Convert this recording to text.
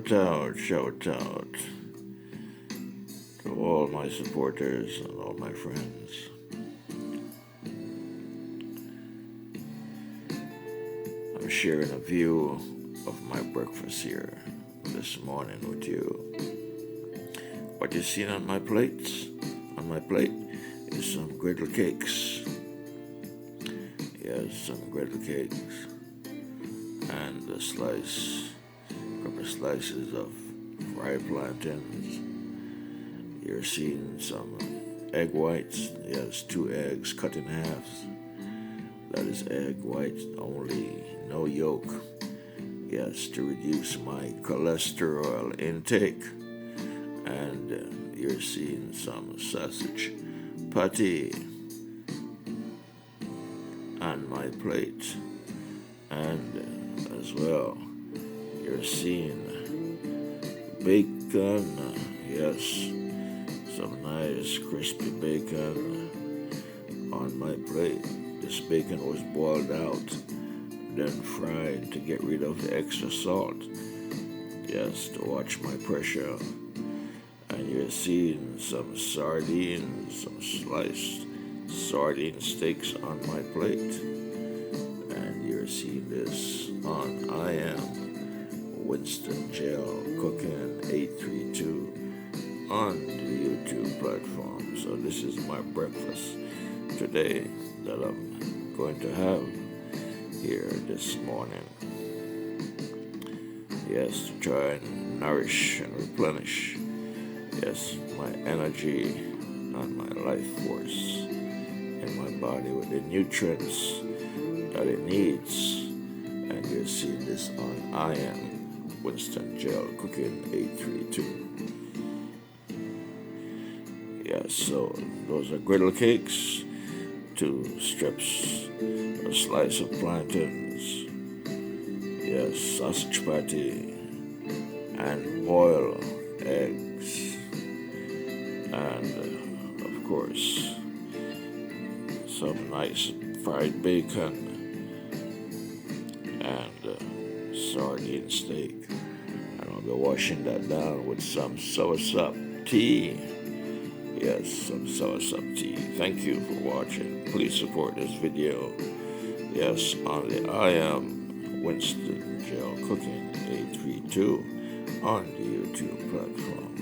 shout out to all my supporters and all my friends. I'm sharing a view of my breakfast here this morning with you. What you seen on my plate is some griddle cakes. Yes, some griddle cakes. And a couple of slices of fried plantains. You're seeing some egg whites. Yes, 2 eggs cut in halves. That is egg white only, no yolk. Yes, to reduce my cholesterol intake. And you're seeing some sausage patty on my plate. And as well, you're seeing bacon. Yes, some nice crispy bacon on my plate. This bacon was boiled out, then fried to get rid of the extra salt. Yes, to watch my pressure. And you're seeing some sardines, some sliced sardine steaks on my plate. And you're seeing this on I Am Winston Gel Cooking 832 on the YouTube platform. So this is my breakfast today that I'm going to have here this morning. Yes, to try and nourish and replenish, yes, my energy and my life force in my body with the nutrients that it needs. And you're seeing this on I Am Winston Gel Cooking 832. Yes, so those are griddle cakes, 2 strips, a slice of plantains, yes, sausage patty, and boiled eggs, and of course, some nice fried bacon and sardine steak. And I'll be washing that down with some soursop tea. Yes, some soursop tea. Thank you for watching. Please support this video. Yes, on the I Am Winston Gel Cooking 832 on the YouTube platform.